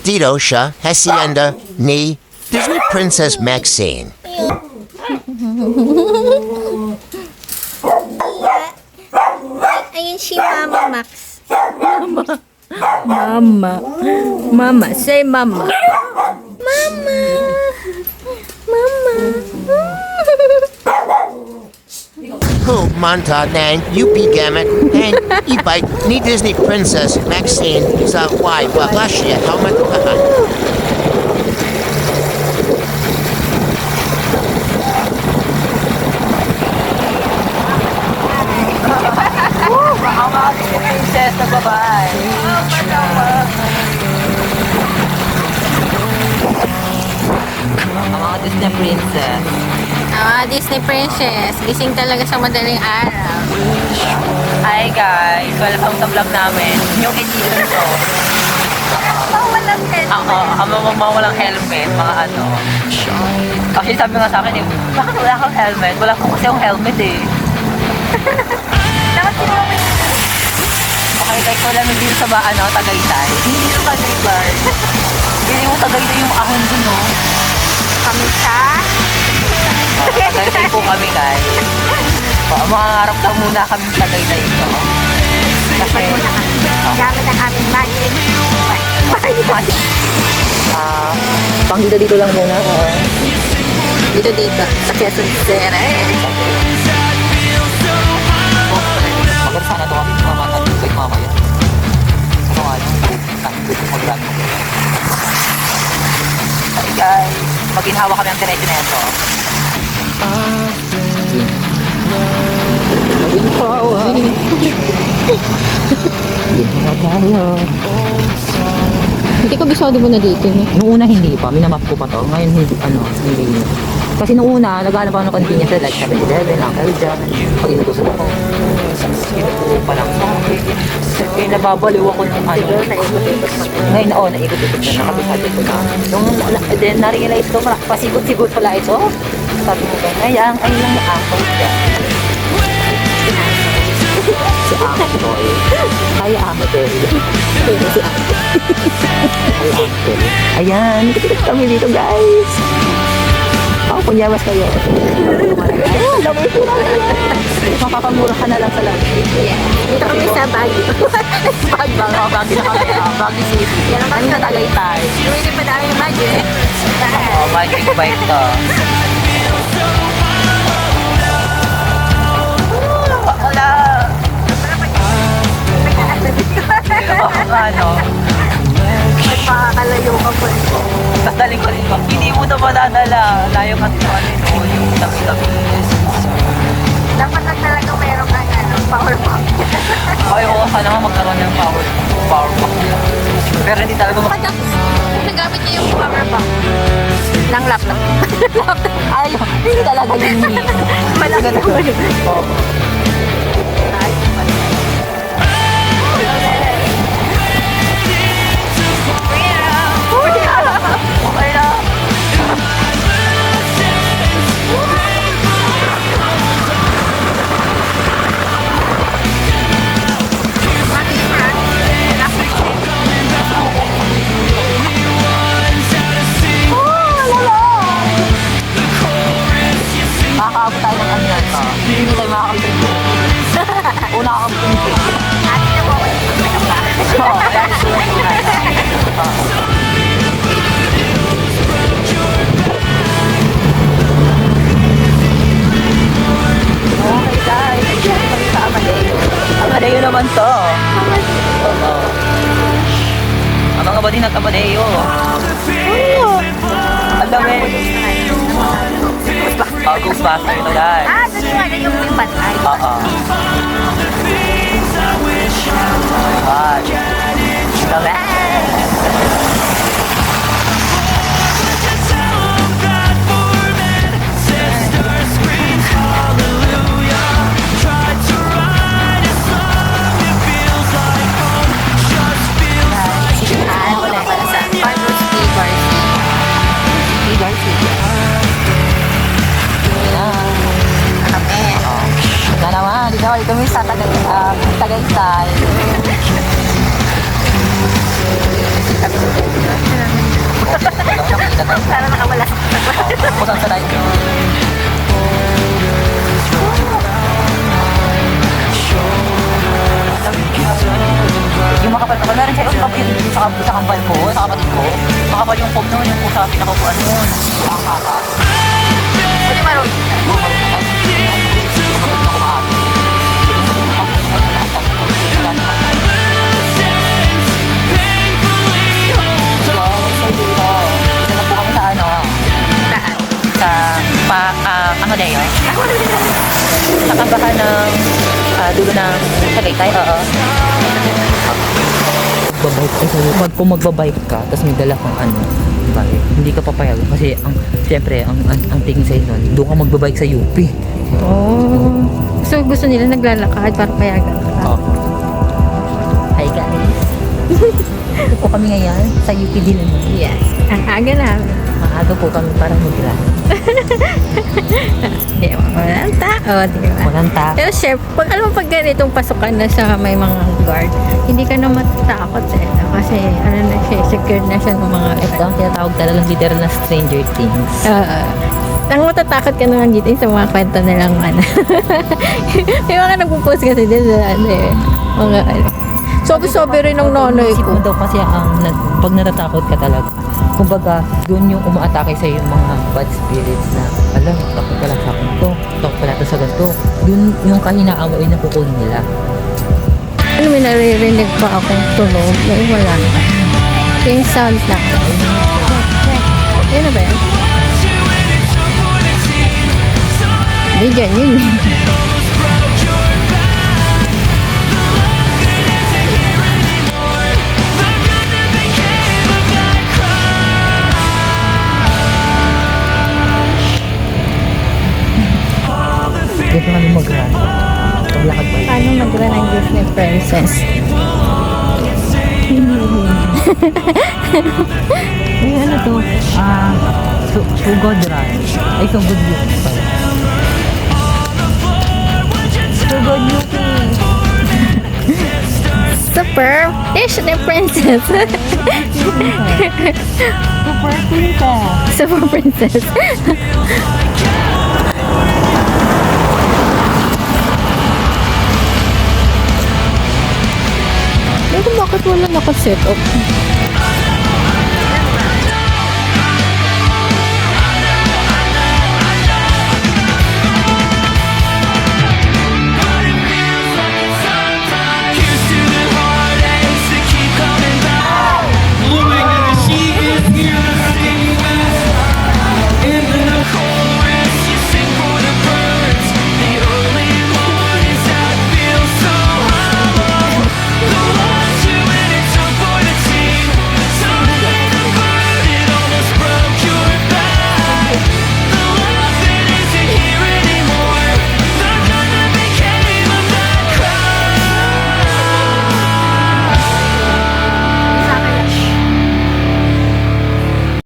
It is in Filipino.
Dito siya, Hacienda ni Disney Princess Maxine. Ayun si Mama Max. Mama, say mama. Mama. Manta ng UP Gamut and e-bike ni Disney Princess Maxine sa Y Baglasya Helmet Kahan. Princess na babae. Ang mga Disney Princess. Disney Princess. Gising talaga sa madaling araw. Hi guys! Welcome sa vlog namin. Yung edition ko. Walang Walang helmet, mga ano. Kasi sabi nga sa akin, bakit wala kang helmet? Wala ko kasi yung helmet eh. Okay, like ko lang dito sa Tagaytay. Hindi dito Tagaytay. Hindi mo Tagaytay yung ahon dun, no? Kami sa... Tagaytay po kami, guys. Mangarap daw muna kami sa Tagaytay ito. Kasi... Gamit ang aming magic. Dito lang muna. Dito. Sa Quezon City. Maganda sana ito kami mamatan kay mama yan. Ano nga yun? Mag-run. Hi guys! Maginhawa kami ang diretso na ito. Maginhawa. Hindi ko bisado mo na dito, no? Noong una hindi pa, minamap ko pa to. Ngayon hindi, hindi. Kasi noong una, naghanap ako ng convenience like 7-Eleven, Uncle John. Pag inutusan ako, inutusan pa lang. Kaya nababaliw ako ng Ngayon, naikot-ikot na, nakabisado ko na. Then, na-realize ko, pasigot-sigot pala ito. Sabi ko, ay lang ni Uncle John. Si Uncle. Ay, Uncle. Si Uncle. Ayan, ikot-ikot kami dito, guys. Punyawas kayo. Lamay ko na. Makakamura ka na lang sa lamay. Yeah. Dito kami sa Baguio. Baguio na kami. Baguio City. Yan ang Ano na Tagaytay? Hindi pa dami yung magic. Magic bike to. Wala. Ano? Makakalayo ka po. Sadaling ko rin ba? Hindi mo na madadala. Layo kasi yung tabi-tabi. Dapat lang talaga meron kang power bank. Ay, oo. Sana nga magkaroon ng power bank. Pero hindi talaga Nagamit niya yung power bank ng laptop. Ay, hindi talaga yun. Malaki naman yun. Okay na. Makakaabot tayo ng ano yan to. Hindi tayo makakabot. Una kakabot. Ate na po ako. Oo, kaya okay guys, nandiyan kami sa Amadeo. Amadeo naman to. Oo. Ang mga badi ng Amadeo. Ang dami. Ghostbuster ito guys. Doon yung patay. Oo. Wow. Dami. Para sa Farmers Tea Garcia. Ayan. Kami sa Tagaytay. Sana nakawala. Pusang sa tayo. Yung makapal na meron siya yung kapit sa kambal ko, sa kapatid ko. Makapal yung foam nun, yung sa pinakakuan nun. Ang kaka. Pwede marunong. Sa ano, Saan? Amadeo. Sa kabahan ng dulo ng Tagaytay, oo. Kung magbabike ka, tapos may dala kang bike, hindi ka papayag kasi siyempre, ang tingin sa'yo nun, doon ka magbabike sa UP. Oh. So, gusto nila naglalakad para payagan ka. Oo. Hi guys. Ito po kami ngayon sa UP Diliman. Yes. Ang aga namin. Maaga po kami para mag-run. Di ba? Walang tao, di ba? Walang tao. Pero chef, pag ganitong pasukan na sa may mga guard, hindi ka na matatakot kasi na siya, secure na siya ng mga Ito ang tinatawag talagang literal na Stranger Things. ang matatakot ka naman dito sa mga kwento nilang may mga nagpo-post kasi din sa mga sobi-sobi rin ng nonoy Isip ko. mo daw kasi pag natatakot ka talaga, kumbaga, doon yung umaatake sa yung mga bad spirits na, alam, takot pala sa akin to, takot pala to sa ganito. Doon yung kahinaan mo ay nakukunin nila. Ano, may naririnig pa akong tunog? May wala. Yung sound lang. Yan na ba yan? Hindi, dyan yun. Dito kami mag-run. Paglakad pa. Paano mag-run ang Disney Princess? Ay, ano to? So good run. Ay, so good beauty pala. So good beauty. Super Disney Princess. Super princess. Super Princess. Pero bakit wala nakaset up?